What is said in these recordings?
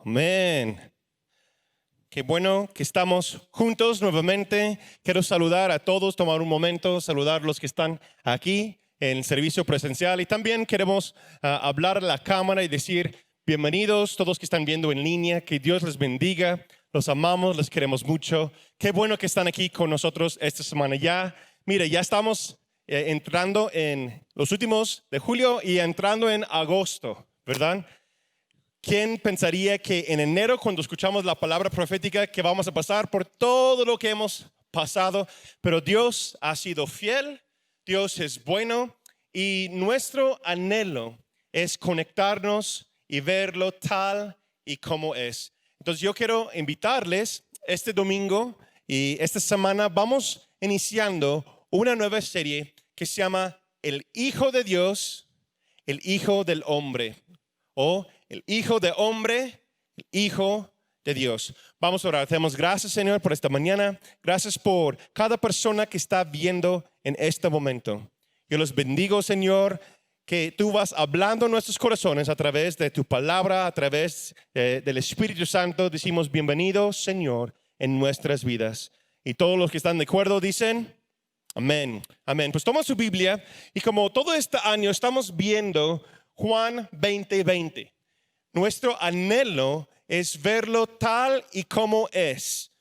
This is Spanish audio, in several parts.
Amén. Qué bueno que estamos juntos nuevamente. Quiero saludar a todos, tomar un momento, saludar a los que están aquí en el servicio presencial. Y también queremos hablar a la cámara y decir bienvenidos todos que están viendo en línea. Que Dios les bendiga. Los amamos, les queremos mucho. Qué bueno que están aquí con nosotros esta semana. Ya estamos entrando en los últimos de julio y entrando en agosto, ¿verdad? ¿Quién pensaría que en enero, cuando escuchamos la palabra profética, que vamos a pasar por todo lo que hemos pasado? Pero Dios ha sido fiel, Dios es bueno y nuestro anhelo es conectarnos y verlo tal y como es. Entonces yo quiero invitarles este domingo y esta semana vamos iniciando una nueva serie que se llama El Hijo de Dios, el Hijo del Hombre, o el Hijo de Hombre, el Hijo de Dios. Vamos a orar. Te damos gracias, Señor, por esta mañana. Gracias por cada persona que está viendo en este momento. Yo los bendigo, Señor, que tú vas hablando en nuestros corazones a través de tu palabra, a través del Espíritu Santo. Decimos bienvenido, Señor, en nuestras vidas. Y todos los que están de acuerdo dicen amén. Amén. Pues toma su Biblia y como todo este año estamos viendo Juan 20:20. Nuestro anhelo es verlo tal y como es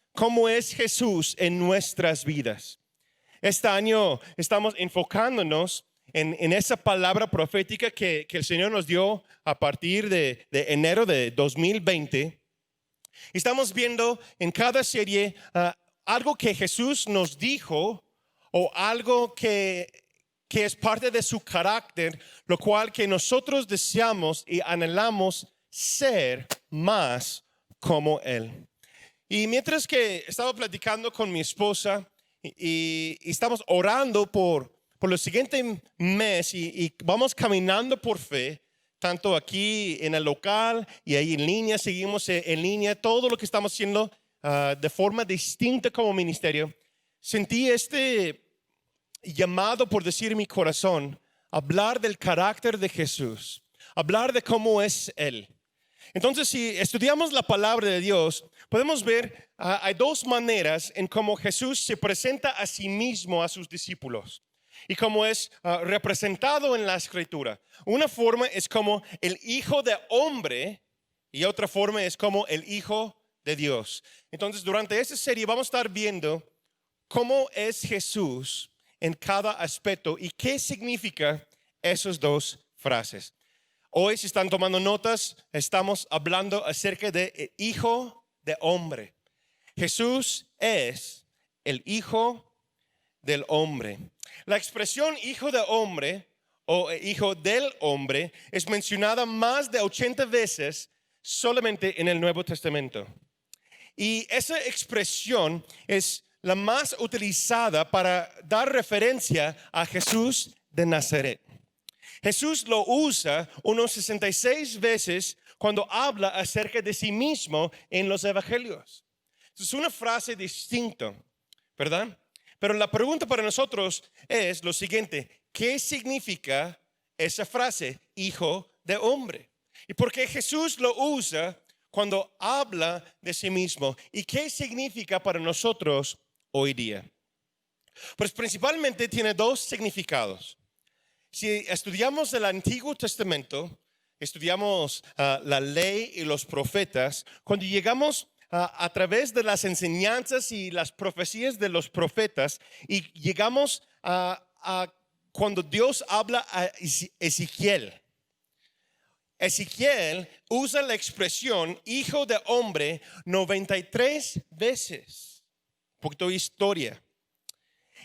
Jesús en nuestras vidas. Este año estamos enfocándonos en esa palabra profética que el Señor nos dio a partir de enero de 2020. Estamos viendo en cada serie algo que Jesús nos dijo o algo que es parte de su carácter, lo cual que nosotros deseamos y anhelamos ser más como Él. Y mientras que estaba platicando con mi esposa y estamos orando por el siguiente mes y vamos caminando por fe, tanto aquí en el local y ahí en línea, seguimos en línea, todo lo que estamos haciendo de forma distinta como ministerio, sentí este llamado, por decir en mi corazón, hablar del carácter de Jesús, hablar de cómo es Él. Entonces, si estudiamos la palabra de Dios, podemos ver, hay dos maneras en cómo Jesús se presenta a sí mismo a sus discípulos y cómo es representado en la Escritura. Una forma es como el Hijo de Hombre y otra forma es como el Hijo de Dios. Entonces, durante esta serie vamos a estar viendo cómo es Jesús en cada aspecto y qué significa esas dos frases. Hoy, si están tomando notas, estamos hablando acerca de Hijo de Hombre. Jesús es el Hijo del Hombre. La expresión Hijo de Hombre o Hijo del Hombre es mencionada más de 80 veces solamente en el Nuevo Testamento. Y esa expresión es la más utilizada para dar referencia a Jesús de Nazaret. Jesús lo usa unos 66 veces cuando habla acerca de sí mismo en los evangelios. Es una frase distinta, ¿verdad? Pero la pregunta para nosotros es lo siguiente: ¿qué significa esa frase, Hijo de Hombre? ¿Y por qué Jesús lo usa cuando habla de sí mismo? ¿Y qué significa para nosotros hoy día? Pues principalmente tiene dos significados. Si estudiamos el Antiguo Testamento, estudiamos la ley y los profetas, cuando llegamos a través de las enseñanzas y las profecías de los profetas y llegamos a cuando Dios habla a Ezequiel. Ezequiel usa la expresión Hijo de Hombre 93 veces. Un poquito de historia.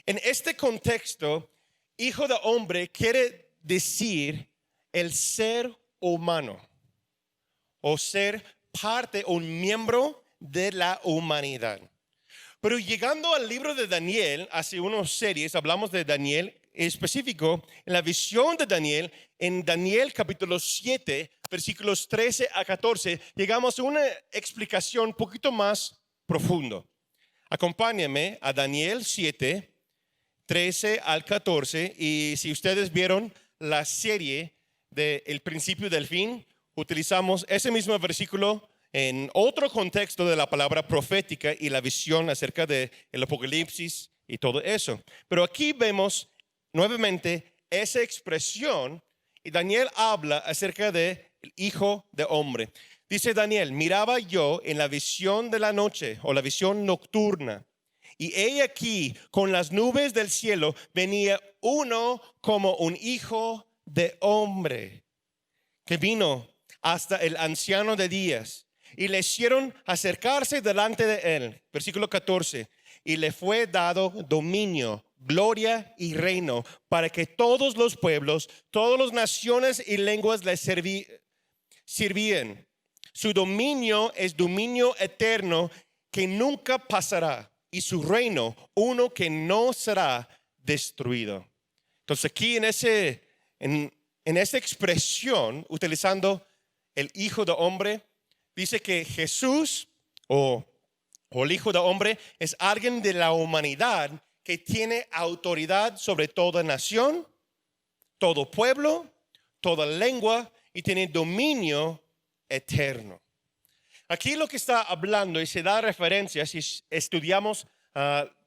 En este contexto, Hijo de Hombre quiere decir el ser humano o ser parte o un miembro de la humanidad. Pero llegando al libro de Daniel, hace unas series hablamos de Daniel, en específico en la visión de Daniel, en Daniel capítulo 7, versículos 13 a 14, llegamos a una explicación un poquito más profundo. Acompáñame a Daniel 7, 13 al 14, y si ustedes vieron la serie de El principio del fin, utilizamos ese mismo versículo en otro contexto de la palabra profética y la visión acerca del Apocalipsis y todo eso. Pero aquí vemos nuevamente esa expresión y Daniel habla acerca del Hijo de Hombre. Dice Daniel, miraba yo en la visión de la noche o la visión nocturna, y he aquí con las nubes del cielo venía uno como un hijo de hombre, que vino hasta el anciano de días, y le hicieron acercarse delante de él. Versículo 14, y le fue dado dominio, gloria y reino, para que todos los pueblos, todas las naciones y lenguas le sirvían. Su dominio es dominio eterno que nunca pasará, y su reino uno que no será destruido. Entonces aquí en esa expresión, utilizando el Hijo de Hombre, dice que Jesús o el Hijo de Hombre es alguien de la humanidad que tiene autoridad sobre toda nación, todo pueblo, toda lengua, y tiene dominio eterno. Aquí lo que está hablando y se da referencia, si estudiamos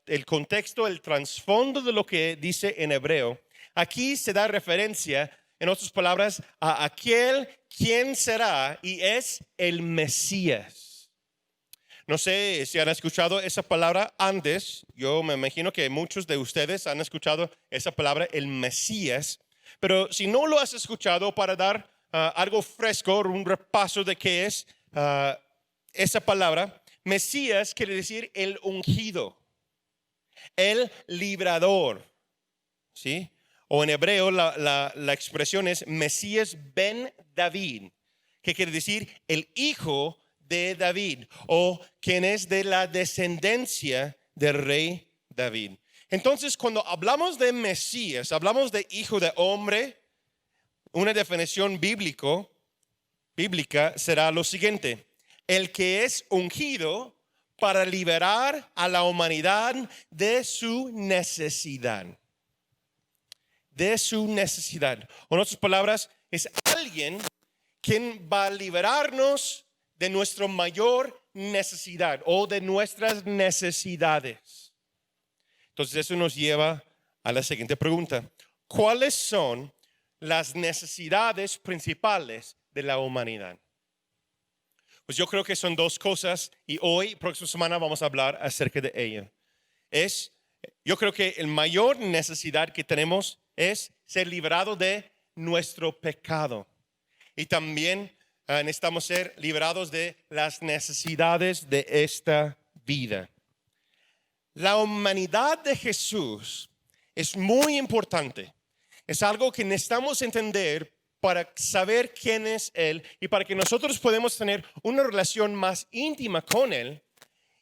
el contexto, el trasfondo de lo que dice en hebreo, aquí se da referencia, en otras palabras, a aquel quien será y es el Mesías. No sé si han escuchado esa palabra antes. Yo me imagino que muchos de ustedes han escuchado esa palabra, el Mesías. Pero si no lo has escuchado, para dar algo fresco, un repaso de qué es esa palabra, Mesías quiere decir el ungido, el librador, ¿sí? O en hebreo la expresión es Mesías ben David, que quiere decir el hijo de David, o quien es de la descendencia del rey David. Entonces, cuando hablamos de Mesías, hablamos de hijo de hombre. Una definición bíblica será lo siguiente: el que es ungido para liberar a la humanidad de su necesidad. De su necesidad. O en otras palabras, es alguien quien va a liberarnos de nuestra mayor necesidad o de nuestras necesidades. Entonces eso nos lleva a la siguiente pregunta: ¿cuáles son las necesidades principales de la humanidad? Pues yo creo que son dos cosas, y hoy, próxima semana, vamos a hablar acerca de ello. Yo creo que la mayor necesidad que tenemos es ser librados de nuestro pecado. Y también necesitamos ser librados de las necesidades de esta vida. La humanidad de Jesús es muy importante. Es algo que necesitamos entender para saber quién es Él y para que nosotros podamos tener una relación más íntima con Él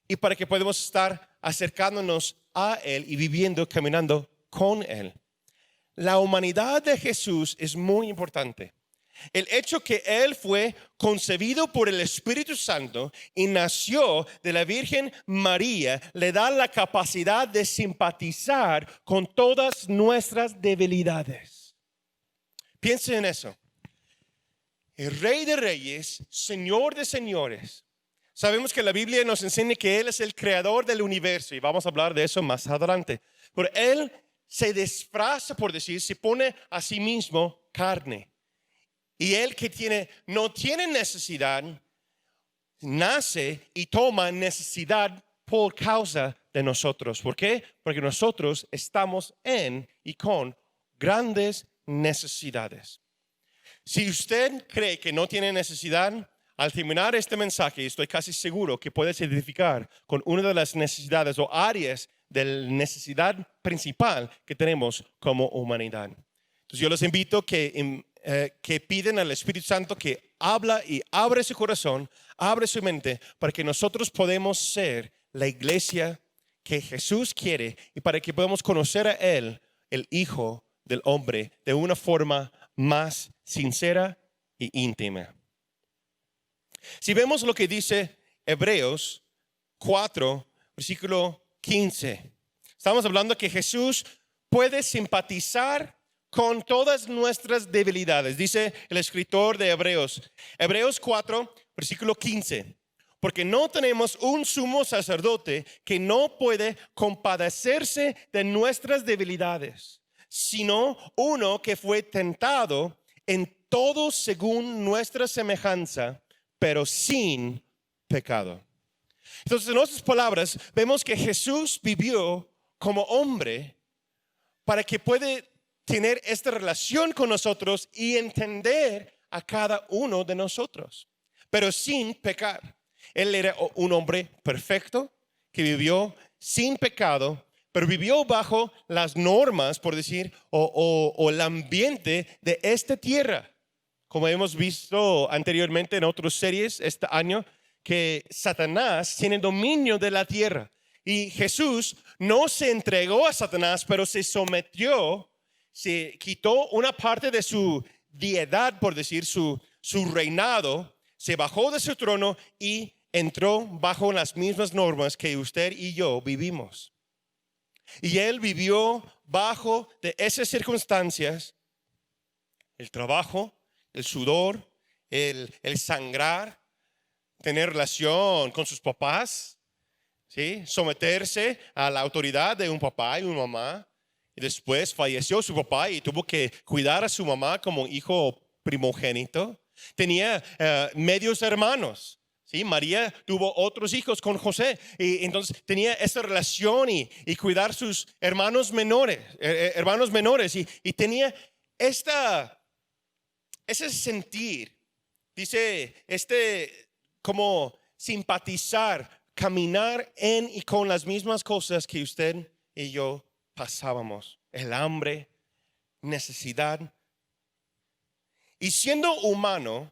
y para que podamos estar acercándonos a Él y viviendo, caminando con Él. La humanidad de Jesús es muy importante. El hecho que Él fue concebido por el Espíritu Santo y nació de la Virgen María le da la capacidad de simpatizar con todas nuestras debilidades. Piensen en eso. El Rey de Reyes, Señor de Señores. Sabemos que la Biblia nos enseña que Él es el creador del universo y vamos a hablar de eso más adelante. Pero Él se disfraza, por decir, se pone a sí mismo carne. Y Él que no tiene necesidad, nace y toma necesidad por causa de nosotros. ¿Por qué? Porque nosotros estamos en y con grandes necesidades. Si usted cree que no tiene necesidad, al terminar este mensaje, estoy casi seguro que puede identificar con una de las necesidades o áreas de la necesidad principal que tenemos como humanidad. Entonces yo los invito que piden al Espíritu Santo que habla y abre su corazón, abre su mente para que nosotros podamos ser la iglesia que Jesús quiere y para que podamos conocer a Él, el Hijo del Hombre, de una forma más sincera y íntima. Si vemos lo que dice Hebreos 4, versículo 15, estamos hablando que Jesús puede simpatizar con todas nuestras debilidades. Dice el escritor de Hebreos 4, versículo 15. Porque no tenemos un sumo sacerdote que no puede compadecerse de nuestras debilidades, sino uno que fue tentado en todo según nuestra semejanza, pero sin pecado. Entonces, en otras palabras, vemos que Jesús vivió como hombre para que puede tener esta relación con nosotros y entender a cada uno de nosotros, pero sin pecar. Él era un hombre perfecto que vivió sin pecado, pero vivió bajo las normas, por decir, o el ambiente de esta tierra. Como hemos visto anteriormente en otras series este año, que Satanás tiene dominio de la tierra. Y Jesús no se entregó a Satanás, pero se sometió, se quitó una parte de su deidad, por decir, su reinado, se bajó de su trono y entró bajo las mismas normas que usted y yo vivimos. Y él vivió bajo de esas circunstancias, el trabajo, el sudor, el sangrar, tener relación con sus papás, ¿sí? Someterse a la autoridad de un papá y una mamá. Y después falleció su papá y tuvo que cuidar a su mamá como hijo primogénito. Tenía medios hermanos. ¿Sí? María tuvo otros hijos con José y entonces tenía esa relación y cuidar sus hermanos menores, y tenía ese sentir, dice, como simpatizar, caminar en y con las mismas cosas que usted y yo pasábamos, el hambre, necesidad. Y siendo humano,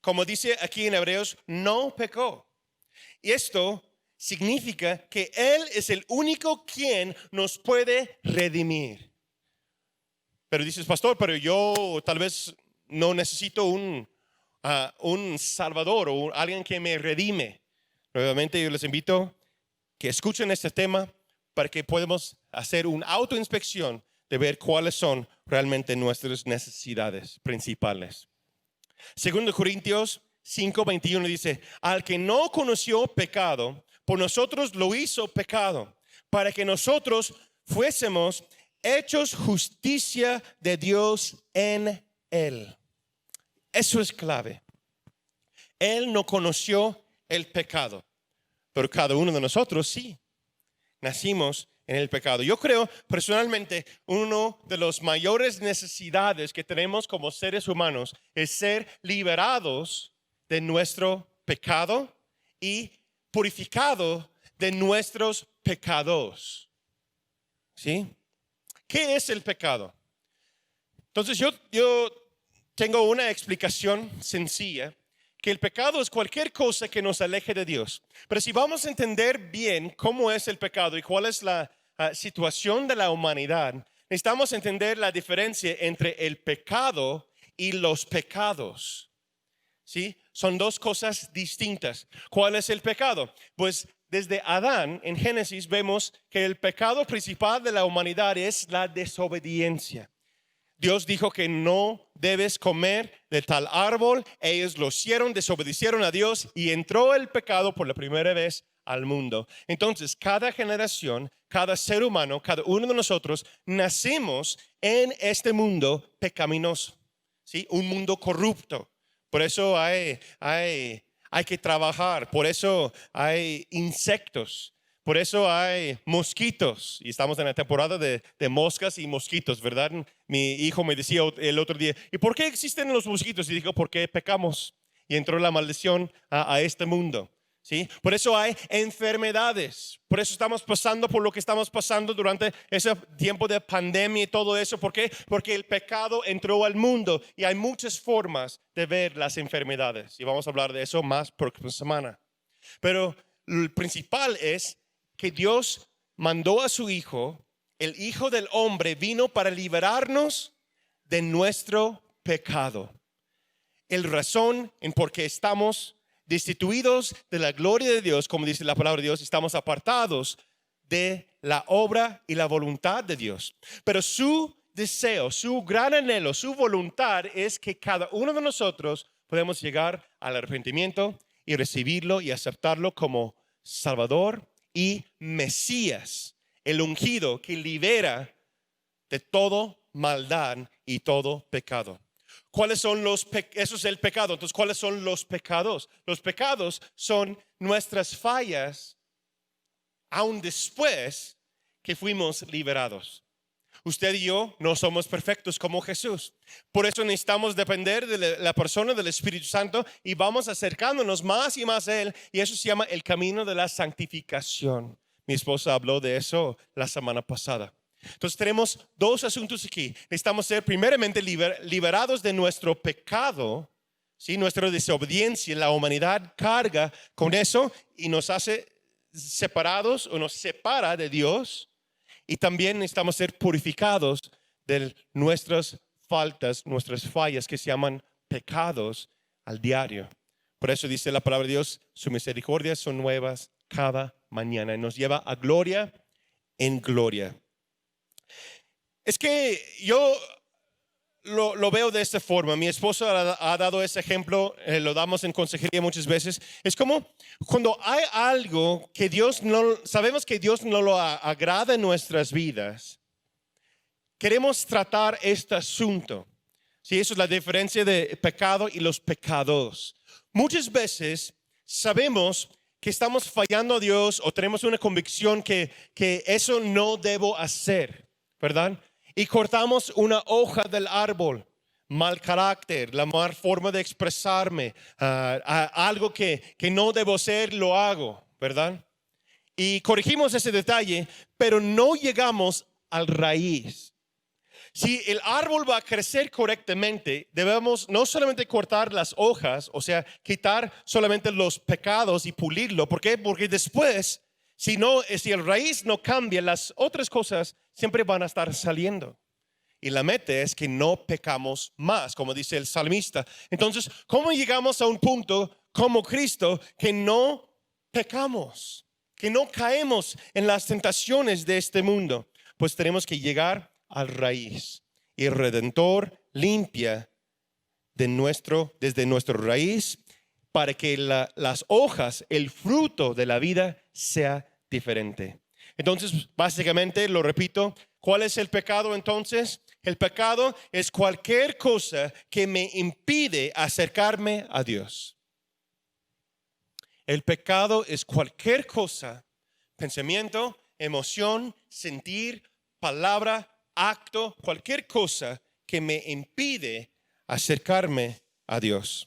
como dice aquí en Hebreos, no pecó. Y esto significa que Él es el único quien nos puede redimir. Pero dices, pastor, pero yo tal vez no necesito un salvador o alguien que me redime. Nuevamente yo les invito que escuchen este tema para que podamos hacer una autoinspección de ver cuáles son realmente nuestras necesidades principales. Segundo Corintios 5:21 dice, al que no conoció pecado, por nosotros lo hizo pecado, para que nosotros fuésemos hechos justicia de Dios en él. Eso es clave. Él no conoció el pecado, pero cada uno de nosotros sí. Nacimos en el pecado. Yo creo personalmente uno de las mayores necesidades que tenemos como seres humanos es ser liberados de nuestro pecado y purificado de nuestros pecados. ¿Sí? ¿Qué es el pecado? Entonces yo tengo una explicación sencilla, que el pecado es cualquier cosa que nos aleje de Dios. Pero si vamos a entender bien cómo es el pecado y cuál es la situación de la humanidad, necesitamos entender la diferencia entre el pecado y los pecados. ¿Sí? Son dos cosas distintas. ¿Cuál es el pecado? Pues desde Adán, en Génesis, vemos que el pecado principal de la humanidad es la desobediencia. Dios dijo que no debes comer de tal árbol. Ellos lo hicieron, desobedecieron a Dios y entró el pecado por la primera vez al mundo. Entonces, cada generación, cada ser humano, cada uno de nosotros nacemos en este mundo pecaminoso, ¿sí? Un mundo corrupto. Por eso hay que trabajar. Por eso hay insectos. Por eso hay mosquitos y estamos en la temporada de moscas y mosquitos, ¿verdad? Mi hijo me decía el otro día, ¿y por qué existen los mosquitos? Y dijo, porque pecamos y entró la maldición a este mundo, ¿sí? Por eso hay enfermedades, por eso estamos pasando por lo que estamos pasando durante ese tiempo de pandemia y todo eso. ¿Por qué? Porque el pecado entró al mundo y hay muchas formas de ver las enfermedades y vamos a hablar de eso más próxima semana. Pero el principal es que Dios mandó a su Hijo, el Hijo del Hombre vino para liberarnos de nuestro pecado. El razón en por qué estamos destituidos de la gloria de Dios, como dice la palabra de Dios, estamos apartados de la obra y la voluntad de Dios. Pero su deseo, su gran anhelo, su voluntad es que cada uno de nosotros podemos llegar al arrepentimiento y recibirlo y aceptarlo como Salvador y Mesías, el ungido que libera de todo maldad y todo pecado. ¿Cuáles son eso es el pecado? Entonces, ¿cuáles son los pecados? Los pecados son nuestras fallas aún después que fuimos liberados. Usted y yo no somos perfectos como Jesús. Por eso necesitamos depender de la persona del Espíritu Santo y vamos acercándonos más y más a Él. Y eso se llama el camino de la santificación. Mi esposa habló de eso la semana pasada. Entonces tenemos dos asuntos aquí. Necesitamos ser primeramente liberados de nuestro pecado, ¿sí? Nuestra desobediencia. La humanidad carga con eso y nos hace separados o nos separa de Dios. Y también necesitamos ser purificados de nuestras faltas, nuestras fallas que se llaman pecados al diario. Por eso dice la palabra de Dios, sus misericordias son nuevas cada mañana y nos lleva a gloria en gloria. Es que yo lo veo de esta forma. Mi esposo ha dado ese ejemplo, lo damos en consejería muchas veces. Es como cuando hay algo que sabemos que Dios no lo agrada en nuestras vidas, queremos tratar este asunto. Sí, eso es la diferencia de pecado y los pecados. Muchas veces sabemos que estamos fallando a Dios o tenemos una convicción que eso no debo hacer, ¿verdad? Y cortamos una hoja del árbol, mal carácter, la mala forma de expresarme, algo que no debo ser, lo hago, ¿verdad? Y corregimos ese detalle, pero no llegamos al raíz. Si el árbol va a crecer correctamente, debemos no solamente cortar las hojas, o sea, quitar solamente los pecados y pulirlo. ¿Por qué? Porque después, si el raíz no cambia, las otras cosas siempre van a estar saliendo. Y la meta es que no pecamos más, como dice el salmista. Entonces, ¿cómo llegamos a un punto como Cristo que no pecamos, que no caemos en las tentaciones de este mundo? Pues tenemos que llegar al raíz. Y el Redentor limpia desde nuestra raíz para que las hojas, el fruto de la vida sea diferente. Entonces, básicamente, lo repito, ¿cuál es el pecado entonces? El pecado es cualquier cosa que me impide acercarme a Dios. El pecado es cualquier cosa, pensamiento, emoción, sentir, palabra, acto, cualquier cosa que me impide acercarme a Dios.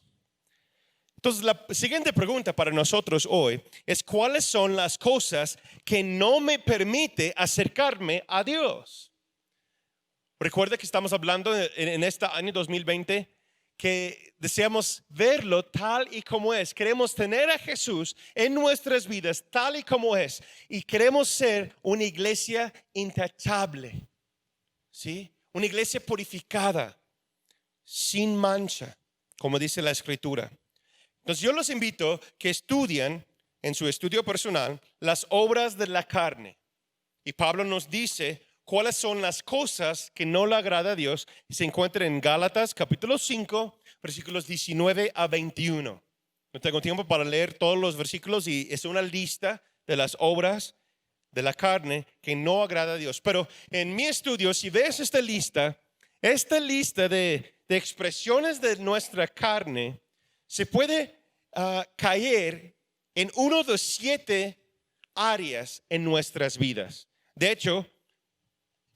Entonces, la siguiente pregunta para nosotros hoy es: ¿cuáles son las cosas que no me permite acercarme a Dios? Recuerda que estamos hablando en este año 2020 que deseamos verlo tal y como es. Queremos tener a Jesús en nuestras vidas tal y como es. Y queremos ser una iglesia intachable, ¿sí? Una iglesia purificada, sin mancha, como dice la Escritura. Entonces yo los invito que estudien en su estudio personal las obras de la carne. Y Pablo nos dice cuáles son las cosas que no le agrada a Dios. Se encuentra en Gálatas capítulo 5, versículos 19 a 21. No tengo tiempo para leer todos los versículos y es una lista de las obras de la carne que no agrada a Dios. Pero en mi estudio, si ves esta lista de expresiones de nuestra carne, se puede caer en uno de 7 áreas en nuestras vidas. De hecho,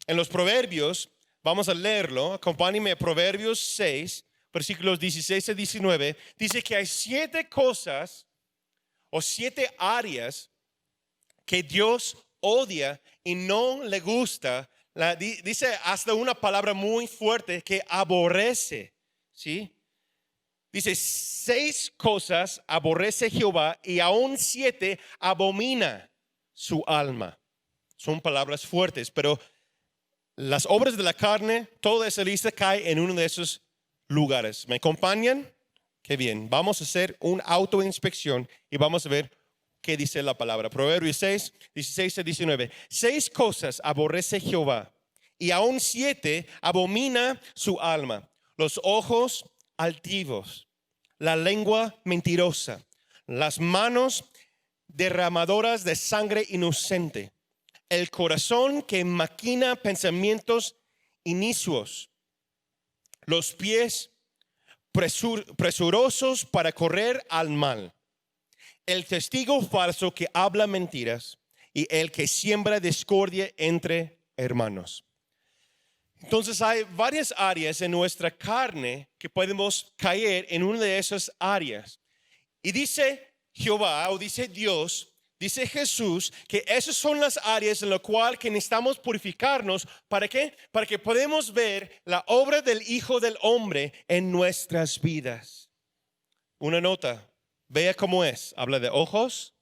en los Proverbios, vamos a leerlo, acompáñenme a Proverbios 6, versículos 16 a 19, dice que hay 7 cosas o 7 áreas que Dios odia y no le gusta. Dice hasta una palabra muy fuerte que aborrece, ¿sí? Dice 6 cosas aborrece Jehová y aún 7 abomina su alma. Son palabras fuertes, pero las obras de la carne, toda esa lista cae en uno de esos lugares. ¿Me acompañan? Qué bien. Vamos a hacer una autoinspección y vamos a ver qué dice la palabra. Proverbios 6, 16 a 19. 6 cosas aborrece Jehová y aún 7 abomina su alma: los ojos altivos, la lengua mentirosa, las manos derramadoras de sangre inocente, el corazón que maquina pensamientos inicuos, los pies presurosos para correr al mal, el testigo falso que habla mentiras y el que siembra discordia entre hermanos. Entonces hay varias áreas en nuestra carne que podemos caer en una de esas áreas. Y dice Jehová, o dice Dios, dice Jesús, que esas son las áreas en las cuales que necesitamos purificarnos. ¿Para qué? Para que podamos ver la obra del Hijo del Hombre en nuestras vidas. Una nota, vea cómo es. Habla de ojos,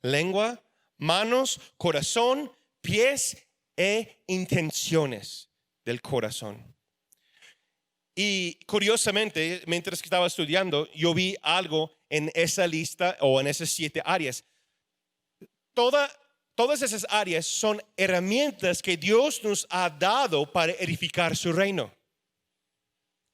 lengua, manos, corazón, pies e intenciones del corazón. Y curiosamente, mientras que estaba estudiando, yo vi algo en esa lista o en esas 7 áreas. Todas esas áreas son herramientas que Dios nos ha dado para edificar su reino.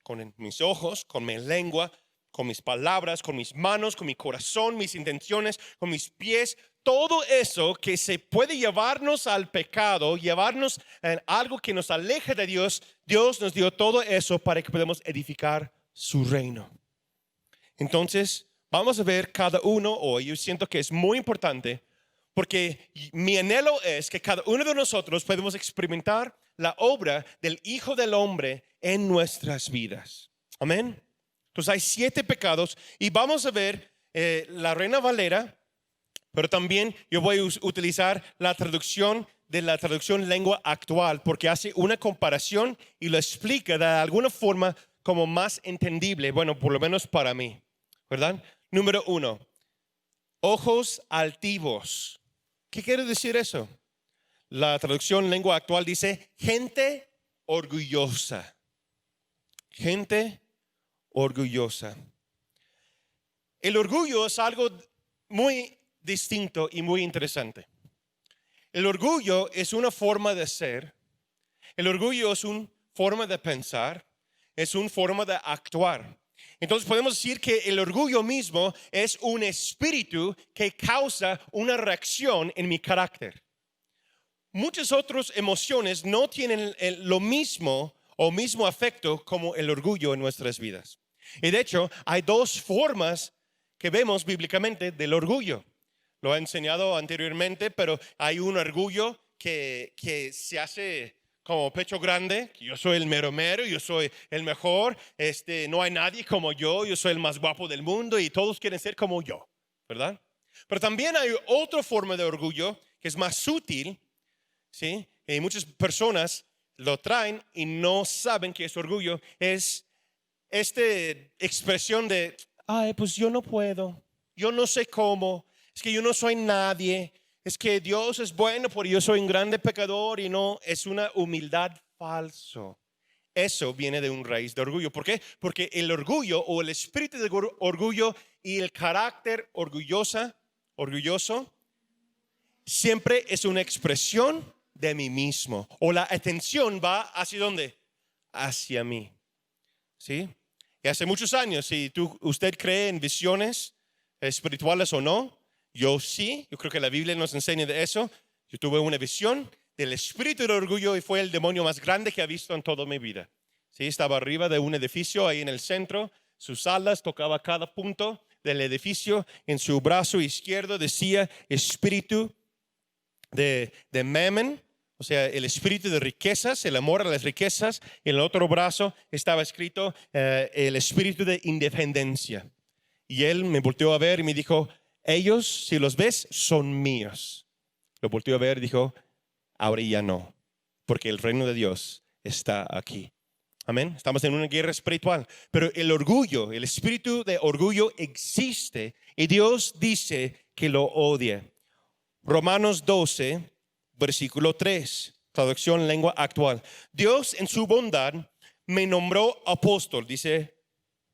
Con mis ojos, con mi lengua, con mis palabras, con mis manos, con mi corazón, mis intenciones, con mis pies. Todo eso que se puede llevarnos al pecado, llevarnos en algo que nos aleja de Dios, Dios nos dio todo eso para que podamos edificar su reino. Entonces, vamos a ver cada uno hoy. Yo siento que es muy importante porque mi anhelo es que cada uno de nosotros podamos experimentar la obra del Hijo del Hombre en nuestras vidas. Amén. Entonces hay 7 pecados y vamos a ver la Reina Valera, pero también yo voy a utilizar la traducción de la traducción lengua actual porque hace una comparación y lo explica de alguna forma como más entendible, bueno, por lo menos para mí, ¿verdad? Número 1, ojos altivos. ¿Qué quiere decir eso? La traducción lengua actual dice gente orgullosa. Gente orgullosa. El orgullo es algo muy distinto y muy interesante. El orgullo es una forma de ser. El orgullo es una forma de pensar. Es una forma de actuar. Entonces podemos decir que el orgullo mismo es un espíritu que causa una reacción en mi carácter. Muchas otras emociones no tienen lo mismo o mismo afecto como el orgullo en nuestras vidas. Y de hecho, hay 2 formas que vemos bíblicamente del orgullo. Lo he enseñado anteriormente, pero hay un orgullo que se hace como pecho grande, que yo soy el mero mero, yo soy el mejor, no hay nadie como yo soy el más guapo del mundo y todos quieren ser como yo, ¿verdad? Pero también hay otra forma de orgullo que es más sutil, ¿sí? Y muchas personas lo traen y no saben que es orgullo. Es esta expresión de, ay, pues yo no puedo, yo no sé cómo, es que yo no soy nadie, es que Dios es bueno porque yo soy un grande pecador y no, es una humildad falso. Eso viene de un raíz de orgullo. ¿Por qué? Porque el orgullo o el espíritu de orgullo y el carácter orgulloso siempre es una expresión de mí mismo. O la atención va hacia ¿dónde? Hacia mí. ¿Sí? Y hace muchos años, si usted cree en visiones espirituales o no, yo sí, yo creo que la Biblia nos enseña de eso. Yo tuve una visión del espíritu del orgullo y fue el demonio más grande que he visto en toda mi vida. Sí, estaba arriba de un edificio ahí en el centro, sus alas tocaba cada punto del edificio, en su brazo izquierdo decía espíritu de Mammon, o sea, el espíritu de riquezas, el amor a las riquezas. En el otro brazo estaba escrito el espíritu de independencia. Y él me volteó a ver y me dijo, ellos, si los ves, son míos. Lo volteó a ver y dijo, ahora ya no, porque el reino de Dios está aquí. Amén. Estamos en una guerra espiritual, pero el orgullo, el espíritu de orgullo existe y Dios dice que lo odia. Romanos 12, versículo 3, traducción lengua actual. Dios en su bondad me nombró apóstol, dice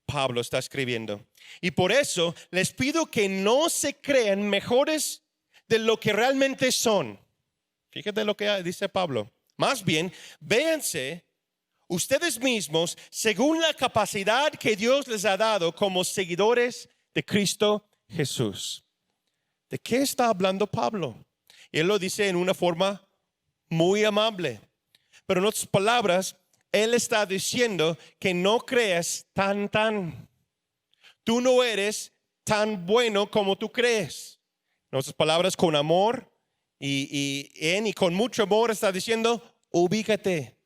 Pablo, está escribiendo. Y por eso les pido que no se crean mejores de lo que realmente son. Fíjate lo que dice Pablo. Más bien, véanse ustedes mismos según la capacidad que Dios les ha dado como seguidores de Cristo Jesús. ¿De qué está hablando Pablo? Él lo dice en una forma muy amable, pero en otras palabras, él está diciendo que no creas tan. Tú no eres tan bueno como tú crees. En otras palabras, con amor y con mucho amor está diciendo, ubícate.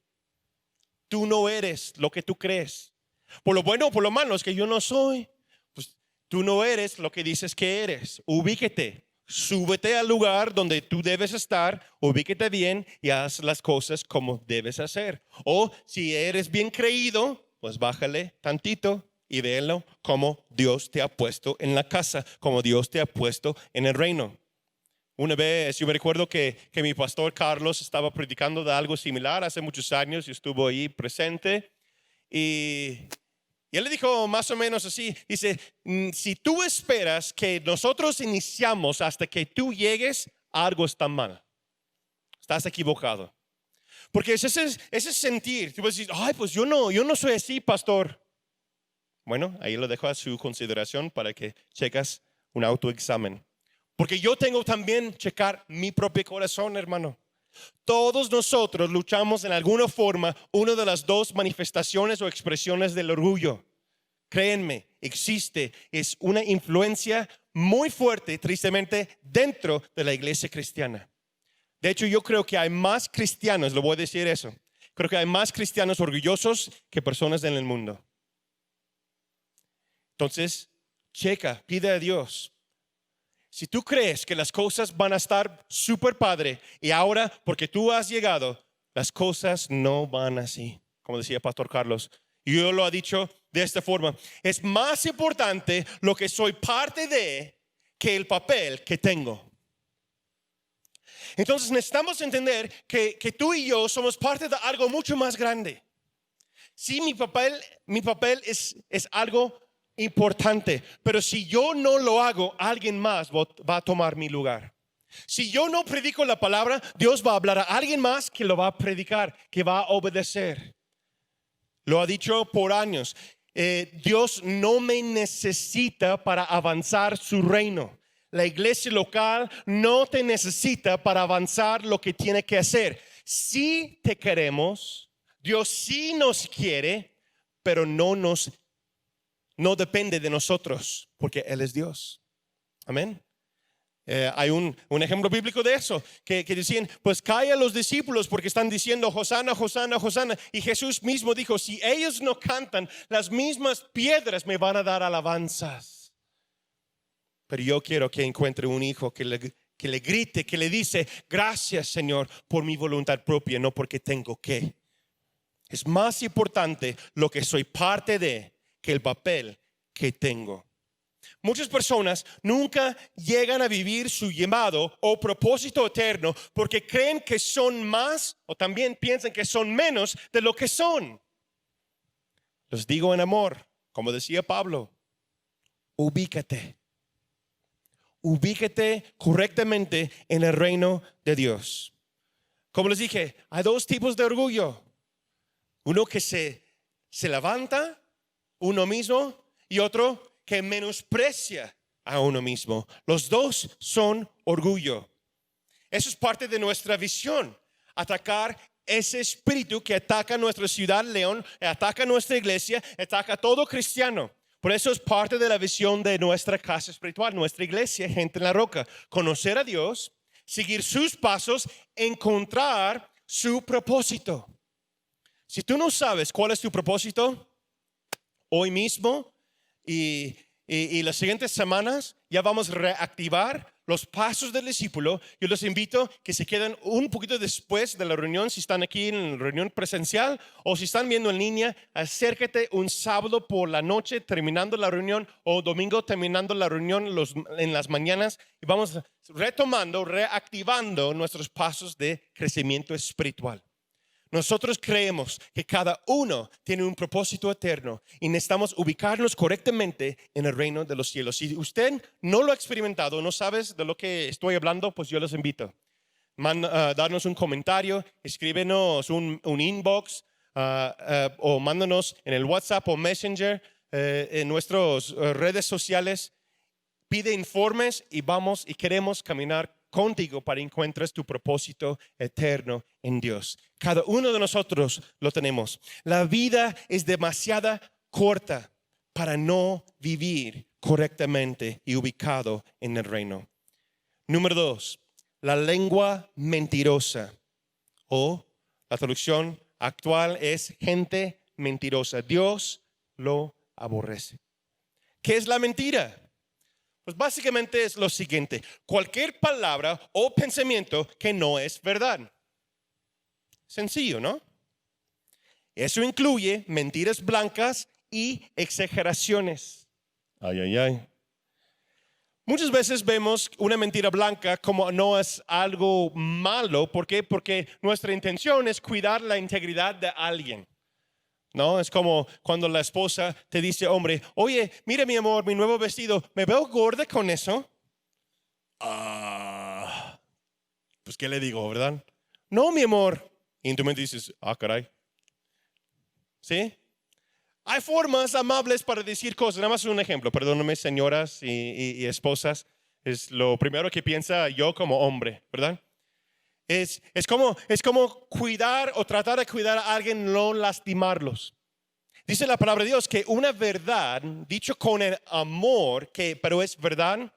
Tú no eres lo que tú crees. Por lo bueno o por lo malo es que yo no soy. Pues tú no eres lo que dices que eres. Ubícate. Súbete al lugar donde tú debes estar, ubíquete bien y haz las cosas como debes hacer. O si eres bien creído, pues bájale tantito y véelo como Dios te ha puesto en la casa, como Dios te ha puesto en el reino. Una vez yo me recuerdo que mi pastor Carlos estaba predicando de algo similar hace muchos años y estuvo ahí presente y él le dijo más o menos así, dice, si tú esperas que nosotros iniciamos hasta que tú llegues, algo está mal. Estás equivocado. Porque es ese sentir, tú vas a decir, ay, pues yo no soy así, pastor. Bueno, ahí lo dejo a su consideración para que checas un autoexamen. Porque yo tengo también checar mi propio corazón, hermano. Todos nosotros luchamos en alguna forma una de las dos manifestaciones o expresiones del orgullo. Créenme, existe, es una influencia muy fuerte, tristemente, dentro de la iglesia cristiana. De hecho, yo creo que hay más cristianos, lo voy a decir eso, creo que hay más cristianos orgullosos que personas en el mundo. Entonces, checa, pide a Dios. Si tú crees que las cosas van a estar súper padre y ahora porque tú has llegado, las cosas no van así, como decía Pastor Carlos. Y yo lo he dicho de esta forma, es más importante lo que soy parte de que el papel que tengo. Entonces necesitamos entender que tú y yo somos parte de algo mucho más grande. Sí, mi papel es algo importante, pero si yo no lo hago, alguien más va a tomar mi lugar. Si yo no predico la palabra, Dios va a hablar a alguien más que lo va a predicar, que va a obedecer. Lo ha dicho por años. Dios no me necesita para avanzar su reino. La iglesia local no te necesita para avanzar lo que tiene que hacer. Sí te queremos, Dios sí nos quiere, pero no depende de nosotros, porque Él es Dios. Amén. Hay un ejemplo bíblico de eso, que decían, pues calla a los discípulos porque están diciendo Hosana, Hosana, Hosana. Y Jesús mismo dijo, si ellos no cantan, las mismas piedras me van a dar alabanzas. Pero yo quiero que encuentre un hijo que le grite, que le dice, gracias Señor por mi voluntad propia, no porque tengo que. Es más importante lo que soy parte de que el papel que tengo. Muchas personas nunca llegan a vivir su llamado o propósito eterno porque creen que son más o también piensan que son menos de lo que son. Los digo en amor, como decía Pablo, ubícate. Ubícate correctamente en el reino de Dios. Como les dije, hay dos tipos de orgullo. Uno que se levanta uno mismo y otro que menosprecia a uno mismo. Los dos son orgullo. Eso es parte de nuestra visión. Atacar ese espíritu que ataca nuestra ciudad León, ataca nuestra iglesia, ataca a todo cristiano. Por eso es parte de la visión de nuestra casa espiritual, nuestra iglesia, Gente en la Roca. Conocer a Dios, seguir sus pasos, encontrar su propósito. Si tú no sabes cuál es tu propósito, hoy mismo y las siguientes semanas ya vamos a reactivar los pasos del discípulo. Yo los invito que se queden un poquito después de la reunión, si están aquí en la reunión presencial o si están viendo en línea, acércate un sábado por la noche terminando la reunión o domingo terminando la reunión en las mañanas y vamos retomando, reactivando nuestros pasos de crecimiento espiritual. Nosotros creemos que cada uno tiene un propósito eterno y necesitamos ubicarnos correctamente en el reino de los cielos. Si usted no lo ha experimentado, no sabes de lo que estoy hablando, pues yo los invito. Darnos un comentario, escríbenos un inbox o mándanos en el WhatsApp o Messenger, en nuestras redes sociales. Pide informes y vamos y queremos caminar contigo para que encuentres tu propósito eterno en Dios. Cada uno de nosotros lo tenemos. La vida es demasiado corta para no vivir correctamente y ubicado en el reino. Número 2, la lengua mentirosa, o la traducción actual es gente mentirosa. Dios lo aborrece. ¿Qué es la mentira? Pues básicamente es lo siguiente: cualquier palabra o pensamiento que no es verdad. Sencillo, ¿no? Eso incluye mentiras blancas y exageraciones. Ay, ay, ay. Muchas veces vemos una mentira blanca como no es algo malo. ¿Por qué? Porque nuestra intención es cuidar la integridad de alguien. No, es como cuando la esposa te dice, hombre, oye, mira mi amor, mi nuevo vestido, ¿me veo gorda con eso? Pues ¿qué le digo, verdad? No, mi amor. Y en tu mente dices, caray. ¿Sí? Hay formas amables para decir cosas. Nada más un ejemplo, perdónenme señoras y esposas. Es lo primero que piensa yo como hombre, ¿verdad? Es como cuidar o tratar de cuidar a alguien, no lastimarlos. Dice la palabra de Dios que una verdad, dicho con el amor, pero es verdad,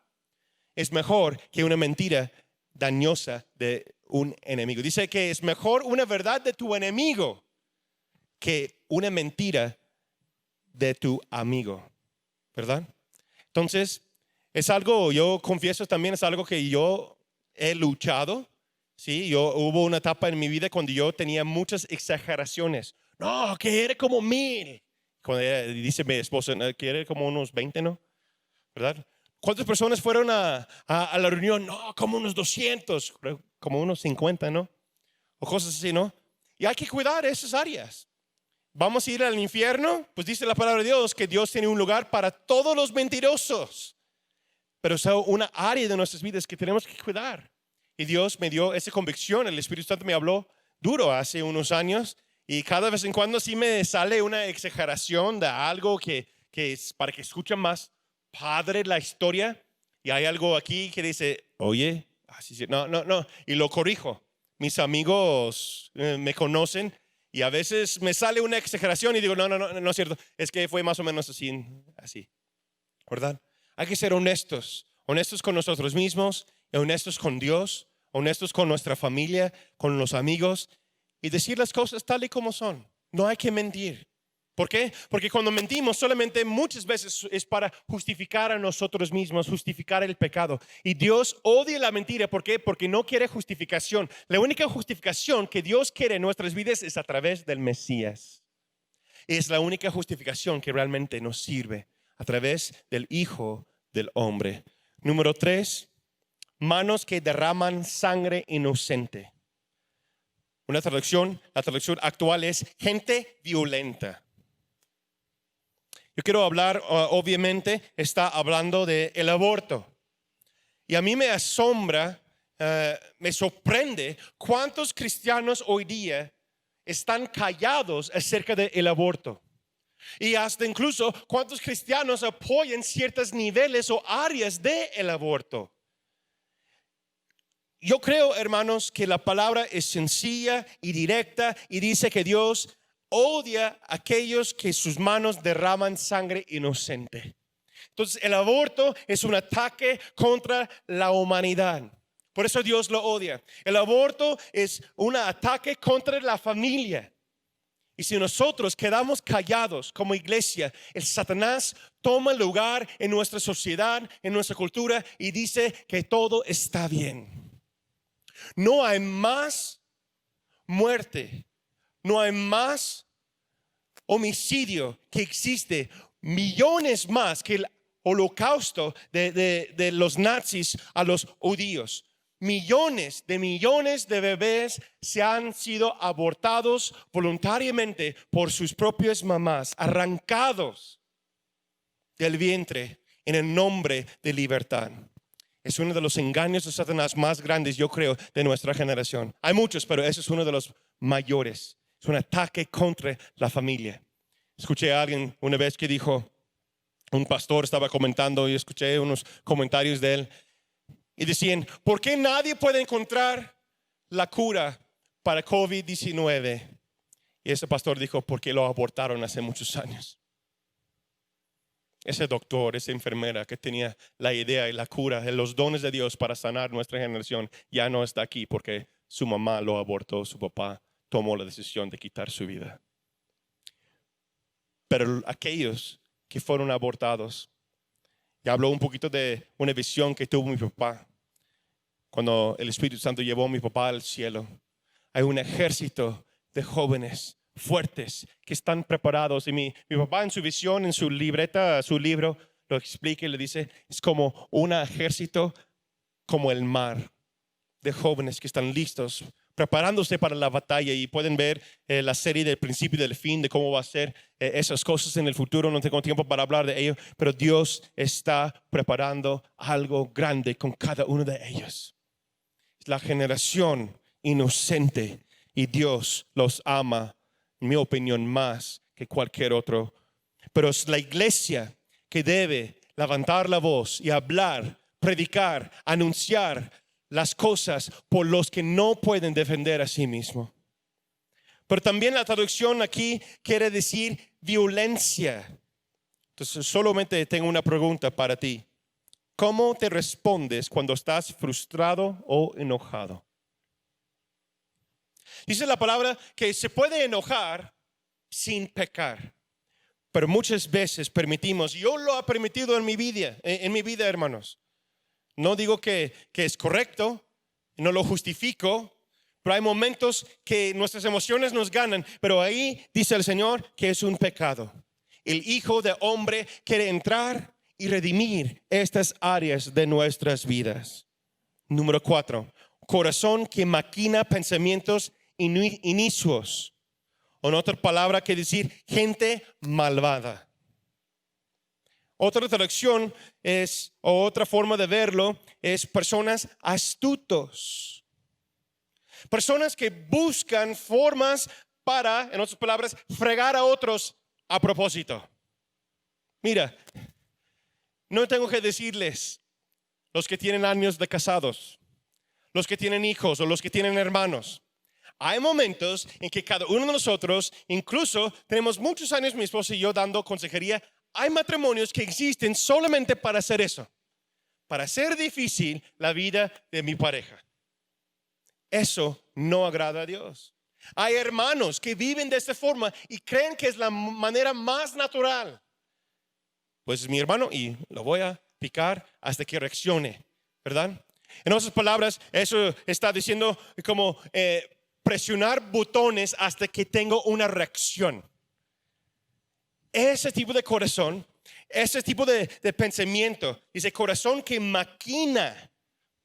es mejor que una mentira dañosa de un enemigo. Dice que es mejor una verdad de tu enemigo que una mentira de tu amigo, ¿verdad? Entonces, es algo, yo confieso también, es algo que yo he luchado. Sí, hubo una etapa en mi vida cuando yo tenía muchas exageraciones. No, que era como 1000. Cuando dice mi esposa, que era como unos 20, ¿no? ¿Verdad? ¿Cuántas personas fueron a la reunión? No, como unos 200, como unos 50, ¿no? O cosas así, ¿no? Y hay que cuidar esas áreas. ¿Vamos a ir al infierno? Pues dice la palabra de Dios que Dios tiene un lugar para todos los mentirosos. Pero es una área de nuestras vidas que tenemos que cuidar. Y Dios me dio esa convicción. El Espíritu Santo me habló duro hace unos años. Y cada vez en cuando sí me sale una exageración de algo que es para que escuchen más padre la historia. Y hay algo aquí que dice, oye, así, no. Y lo corrijo. Mis amigos me conocen. Y a veces me sale una exageración y digo, no es cierto. Es que fue más o menos así. ¿Verdad? Hay que ser honestos con nosotros mismos, honestos con Dios, honestos con nuestra familia, con los amigos y decir las cosas tal y como son. No hay que mentir. ¿Por qué? Porque cuando mentimos solamente muchas veces es para justificar a nosotros mismos, justificar el pecado. Y Dios odia la mentira. ¿Por qué? Porque no quiere justificación. La única justificación que Dios quiere en nuestras vidas es a través del Mesías. Es la única justificación que realmente nos sirve, a través del Hijo del Hombre. Número 3, manos que derraman sangre inocente. La traducción actual es gente violenta. Yo quiero hablar, obviamente, está hablando del aborto. Y a mí me asombra, me sorprende cuántos cristianos hoy día están callados acerca del aborto. Y hasta incluso cuántos cristianos apoyan ciertos niveles o áreas del aborto. Yo creo, hermanos, que la palabra es sencilla y directa y dice que Dios odia a aquellos que sus manos derraman sangre inocente. Entonces el aborto es un ataque contra la humanidad. Por eso Dios lo odia. El aborto es un ataque contra la familia. Y si nosotros quedamos callados como iglesia, el Satanás toma lugar en nuestra sociedad, en nuestra cultura y dice que todo está bien. No hay más muerte, no hay más homicidio que existe, millones más que el holocausto de los nazis a los judíos. Millones de bebés se han sido abortados voluntariamente por sus propias mamás, arrancados del vientre en el nombre de libertad. Es uno de los engaños de Satanás más grandes, yo creo, de nuestra generación. Hay muchos, pero ese es uno de los mayores Es un ataque contra la familia. Escuché a alguien una vez que dijo, un pastor estaba comentando y escuché unos comentarios de él y decían, ¿por qué nadie puede encontrar la cura para COVID-19? Y ese pastor dijo, porque lo abortaron hace muchos años. Ese doctor, esa enfermera que tenía la idea y la cura, los dones de Dios para sanar nuestra generación, ya no está aquí porque su mamá lo abortó, su papá tomó la decisión de quitar su vida. Pero aquellos que fueron abortados, y habló un poquito de una visión que tuvo mi papá cuando el Espíritu Santo llevó a mi papá al cielo. Hay un ejército de jóvenes fuertes que están preparados. Y mi papá en su visión, en su libreta, su libro, lo explica y le dice, es como un ejército como el mar de jóvenes que están listos, preparándose para la batalla. Y pueden ver la serie del principio y del fin, de cómo va a ser esas cosas en el futuro. No tengo tiempo para hablar de ello, pero Dios está preparando algo grande con cada uno de ellos. La generación inocente, y Dios los ama, en mi opinión, más que cualquier otro. Pero es la iglesia que debe levantar la voz y hablar, predicar, anunciar las cosas por los que no pueden defender a sí mismo. Pero también la traducción aquí quiere decir violencia. Entonces solamente tengo una pregunta para ti. ¿Cómo te respondes cuando estás frustrado o enojado? Dice la palabra que se puede enojar sin pecar, pero muchas veces permitimos, yo lo he permitido en mi vida, hermanos. No digo que es correcto, no lo justifico, pero hay momentos que nuestras emociones nos ganan, pero ahí dice el Señor que es un pecado. El Hijo del Hombre quiere entrar y redimir estas áreas de nuestras vidas. Número 4, corazón que maquina pensamientos inicuos. O en otra palabra que decir gente malvada. Otra traducción es, o otra forma de verlo, es personas astutos. Personas que buscan formas para, en otras palabras, fregar a otros a propósito. Mira, no tengo que decirles, los que tienen años de casados, los que tienen hijos o los que tienen hermanos. Hay momentos en que cada uno de nosotros, incluso tenemos muchos años, mi esposa y yo, dando consejería. Hay matrimonios que existen solamente para hacer eso, para hacer difícil la vida de mi pareja. Eso no agrada a Dios. Hay hermanos que viven de esta forma y creen que es la manera más natural. Pues es mi hermano y lo voy a picar hasta que reaccione, ¿verdad? En otras palabras, eso está diciendo como presionar botones hasta que tengo una reacción. Ese tipo de corazón, ese tipo de pensamiento, dice corazón que maquina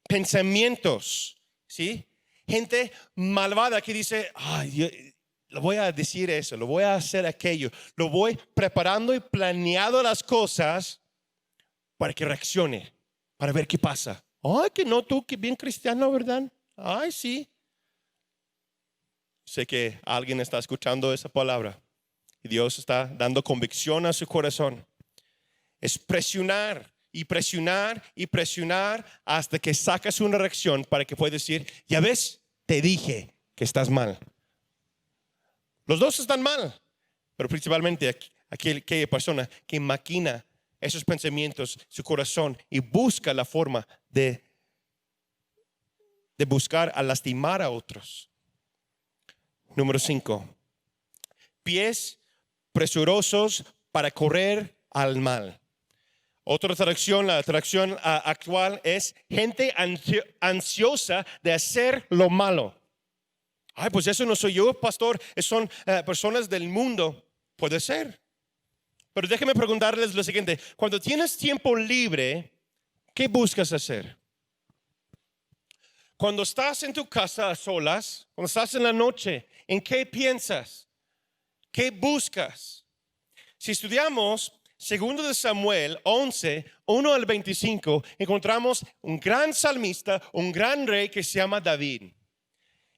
pensamientos, ¿sí? Gente malvada que dice, yo lo voy a decir eso, lo voy a hacer aquello, lo voy preparando y planeando las cosas para que reaccione, para ver qué pasa. Ay, que no, tú, que bien cristiano, ¿verdad? Ay, sí. Sé que alguien está escuchando esa palabra y Dios está dando convicción a su corazón. Es presionar y presionar y presionar hasta que sacas una reacción para que puedas decir, ya ves, te dije que estás mal. Los dos están mal, pero principalmente aquella persona que maquina esos pensamientos, su corazón, y busca la forma de buscar a lastimar a otros. Número 5, pies presurosos para correr al mal. Otra traducción, la traducción actual es gente ansiosa de hacer lo malo. Ay, pues eso no soy yo, pastor, son personas del mundo. Puede ser. Pero déjenme preguntarles lo siguiente. Cuando tienes tiempo libre, ¿qué buscas hacer? Cuando estás en tu casa a solas, cuando estás en la noche, ¿en qué piensas? ¿Qué buscas? Si estudiamos 2 de Samuel 11, 1 al 25, encontramos un gran salmista, un gran rey que se llama David.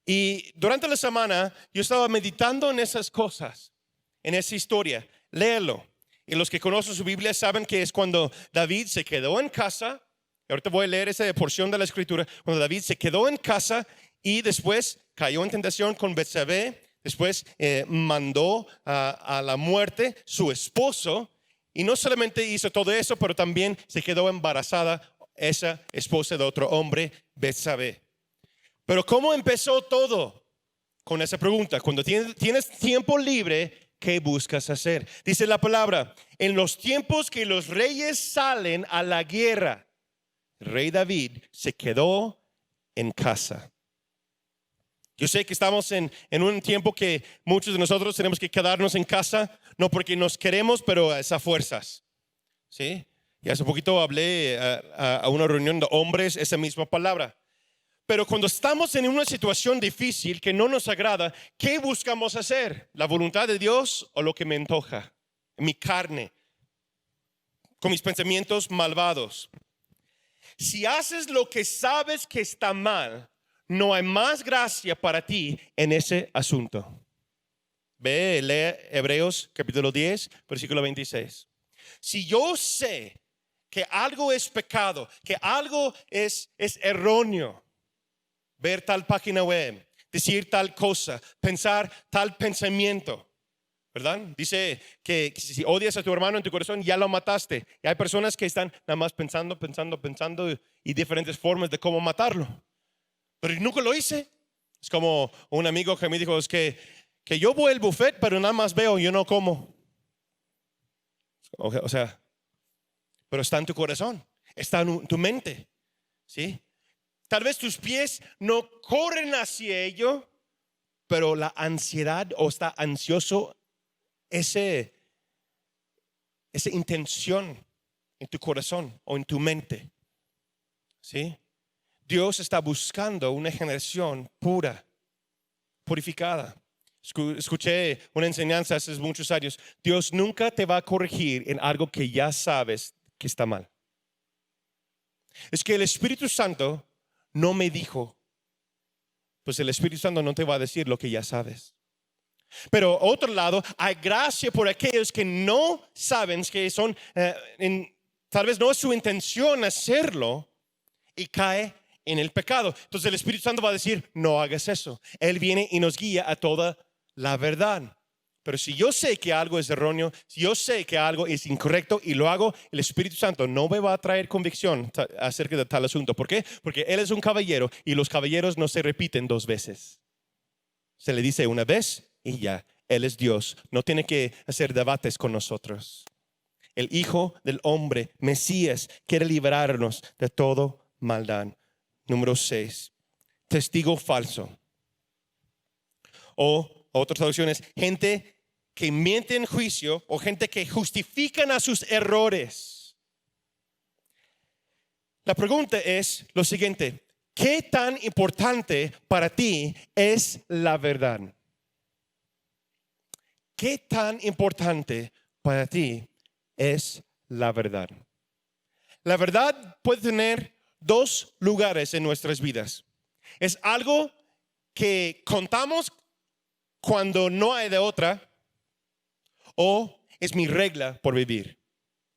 Y durante la semana yo estaba meditando en esas cosas, en esa historia. Léelo. Y los que conocen su Biblia saben que es cuando David se quedó en casa. Y ahorita voy a leer esa porción de la escritura. Cuando David se quedó en casa y después cayó en tentación con Betsabé. Después mandó a la muerte su esposo. Y no solamente hizo todo eso, pero también se quedó embarazada esa esposa de otro hombre, Betsabé. Pero ¿cómo empezó todo? Con esa pregunta. Cuando tienes tiempo libre, ¿qué buscas hacer? Dice la palabra, en los tiempos que los reyes salen a la guerra, el rey David se quedó en casa. Yo sé que estamos en un tiempo que muchos de nosotros tenemos que quedarnos en casa, no porque nos queremos, pero es a fuerzas. ¿Sí? Y hace poquito hablé a una reunión de hombres esa misma palabra. Pero cuando estamos en una situación difícil que no nos agrada, ¿qué buscamos hacer? ¿La voluntad de Dios o lo que me antoja? Mi carne, con mis pensamientos malvados. Si haces lo que sabes que está mal, no hay más gracia para ti en ese asunto. Lee Hebreos capítulo 10, versículo 26. Si yo sé que algo es pecado, que algo es erróneo, ver tal página web, decir tal cosa, pensar tal pensamiento, ¿verdad? Dice que si odias a tu hermano en tu corazón, ya lo mataste. Y hay personas que están nada más pensando y diferentes formas de cómo matarlo. Pero nunca lo hice. Es como un amigo que me dijo, es que yo voy al buffet, pero nada más veo, yo no como. O sea, pero está en tu corazón, está en tu mente, ¿sí? Tal vez tus pies no corren hacia ello, pero la ansiedad o está ansioso, esa intención en tu corazón o en tu mente, ¿sí? Dios está buscando una generación pura, purificada. Escuché una enseñanza hace muchos años. Dios nunca te va a corregir en algo que ya sabes que está mal. Es que el Espíritu Santo no me dijo. Pues el Espíritu Santo no te va a decir lo que ya sabes. Pero otro lado, hay gracia por aquellos que no saben, que son, tal vez no es su intención hacerlo y cae en el pecado. Entonces el Espíritu Santo va a decir, no hagas eso. Él viene y nos guía a toda la verdad. Pero si yo sé que algo es erróneo, si yo sé que algo es incorrecto y lo hago, el Espíritu Santo no me va a traer convicción acerca de tal asunto. ¿Por qué? Porque Él es un caballero y los caballeros no se repiten dos veces. Se le dice una vez y ya. Él es Dios. No tiene que hacer debates con nosotros. El Hijo del Hombre, Mesías, quiere liberarnos de todo maldad. Número 6. Testigo falso. O otras traducciones, gente que miente en juicio o gente que justifican a sus errores. La pregunta es lo siguiente: ¿qué tan importante para ti es la verdad? ¿Qué tan importante para ti es la verdad? La verdad puede tener dos lugares en nuestras vidas. Es algo que contamos cuando no hay de otra, o es mi regla por vivir.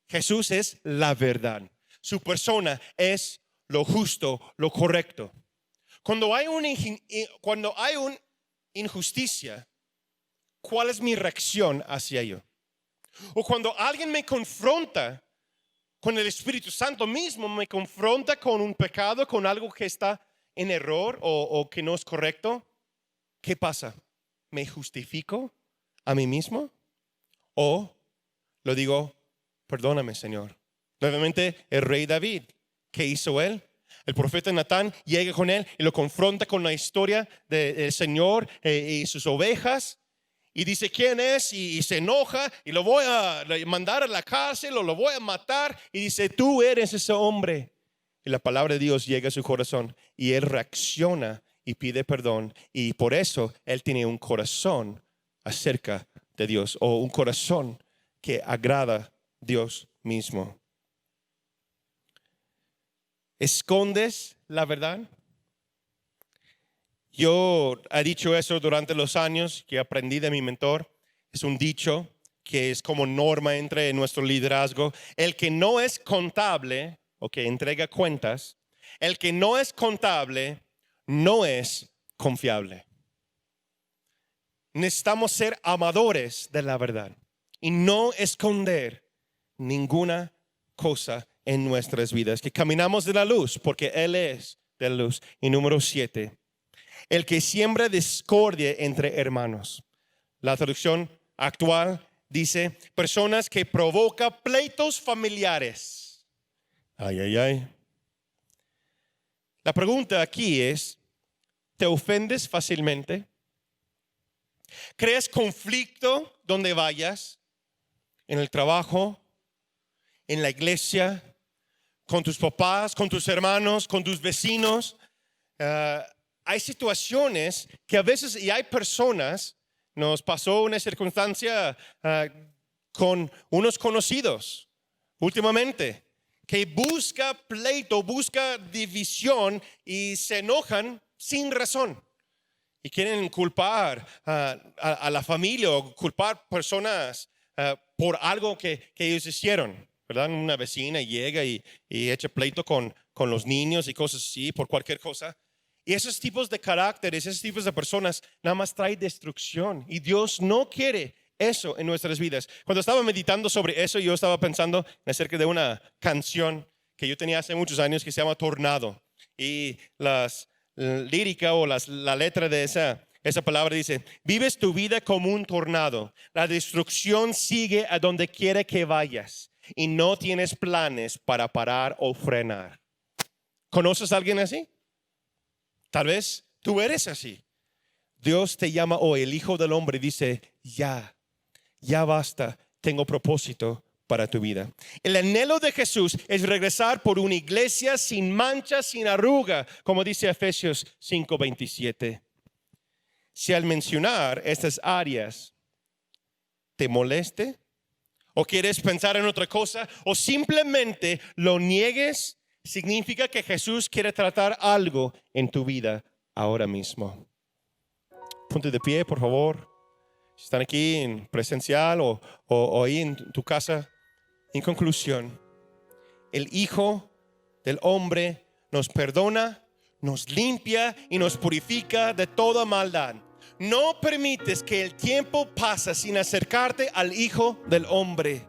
Jesús es la verdad. Su persona es lo justo, lo correcto. Cuando hay una injusticia, ¿cuál es mi reacción hacia ello? O cuando alguien me confronta con el Espíritu Santo mismo, me confronta con un pecado, con algo que está en error o que no es correcto, ¿qué pasa? ¿Me justifico a mí mismo? ¿O lo digo, perdóname, Señor? Nuevamente, el rey David, ¿qué hizo él? El profeta Natán llega con él y lo confronta con la historia del Señor y sus ovejas. Y dice quién es y se enoja y lo voy a mandar a la cárcel o lo voy a matar. Y dice, tú eres ese hombre. Y la palabra de Dios llega a su corazón y él reacciona y pide perdón. Y por eso él tiene un corazón acerca de Dios, o un corazón que agrada a Dios mismo. ¿Escondes la verdad? Yo he dicho eso durante los años que aprendí de mi mentor. Es un dicho que es como norma entre nuestro liderazgo. El que no es contable o que entrega cuentas, el que no es contable no es confiable. Necesitamos ser amadores de la verdad y no esconder ninguna cosa en nuestras vidas. Que caminamos de la luz porque Él es de la luz. Y número 7, el que siembra discordia entre hermanos. La traducción actual dice, personas que provocan pleitos familiares. Ay, ay, ay. La pregunta aquí es, ¿te ofendes fácilmente? ¿Creas conflicto donde vayas? ¿En el trabajo? ¿En la iglesia? ¿Con tus papás? ¿Con tus hermanos? ¿Con tus vecinos? Hay situaciones que a veces, y hay personas, nos pasó una circunstancia con unos conocidos últimamente, que busca pleito, busca división y se enojan sin razón. Y quieren culpar a la familia o culpar personas por algo que ellos hicieron, ¿verdad? Una vecina llega y echa pleito con los niños y cosas así, por cualquier cosa. Y esos tipos de caracteres, esos tipos de personas, nada más trae destrucción. Y Dios no quiere eso en nuestras vidas. Cuando estaba meditando sobre eso, yo estaba pensando acerca de una canción que yo tenía hace muchos años que se llama Tornado. Y la lírica o la letra de esa palabra dice, vives tu vida como un tornado. La destrucción sigue a donde quiera que vayas y no tienes planes para parar o frenar. ¿Conoces a alguien así? Tal vez tú eres así. Dios te llama hoy, el Hijo del Hombre dice, ya basta, tengo propósito para tu vida. El anhelo de Jesús es regresar por una iglesia sin mancha, sin arruga, como dice Efesios 5:27. Si al mencionar estas áreas te moleste o quieres pensar en otra cosa o simplemente lo niegues, significa que Jesús quiere tratar algo en tu vida ahora mismo. Ponte de pie, por favor. Si están aquí en presencial o ahí en tu casa. En conclusión, el Hijo del Hombre nos perdona, nos limpia y nos purifica de toda maldad. No permites que el tiempo pase sin acercarte al Hijo del Hombre.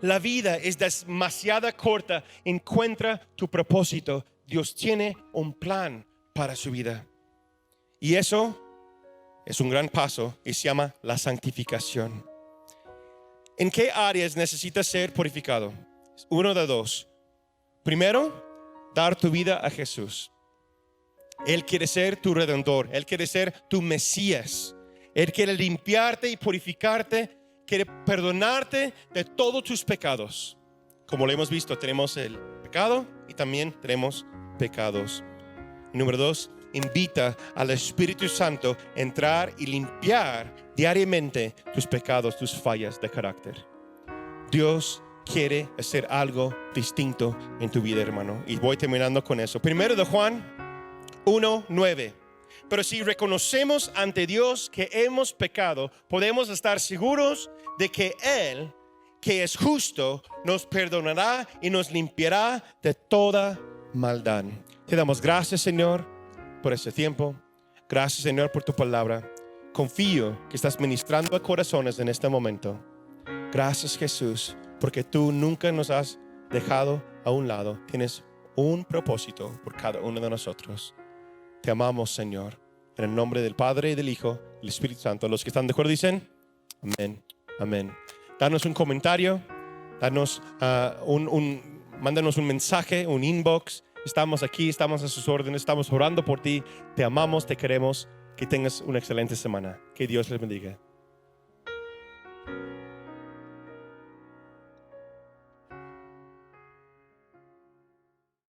La vida es demasiado corta. Encuentra tu propósito. Dios tiene un plan para su vida. Y eso es un gran paso y se llama la santificación. ¿En qué áreas necesitas ser purificado? Uno de dos. Primero, dar tu vida a Jesús. Él quiere ser tu redentor. Él quiere ser tu Mesías. Él quiere limpiarte y purificarte. Quiere perdonarte de todos tus pecados. Como lo hemos visto, tenemos el pecado y también tenemos pecados. Número 2, invita al Espíritu Santo a entrar y limpiar diariamente tus pecados, tus fallas de carácter. Dios quiere hacer algo distinto en tu vida, hermano. Y voy terminando con eso. Primero de Juan 1:9. Pero si reconocemos ante Dios que hemos pecado, podemos estar seguros de que Él, que es justo, nos perdonará y nos limpiará de toda maldad. Te damos gracias, Señor, por este tiempo. Gracias, Señor, por tu palabra. Confío que estás ministrando a corazones en este momento. Gracias, Jesús, porque tú nunca nos has dejado a un lado. Tienes un propósito por cada uno de nosotros. Te amamos, Señor, en el nombre del Padre y del Hijo y del Espíritu Santo. Los que están de acuerdo dicen amén, amén. Danos un comentario, danos mándanos un mensaje, un inbox. Estamos aquí, estamos a sus órdenes, estamos orando por ti. Te amamos, te queremos. Que tengas una excelente semana. Que Dios les bendiga.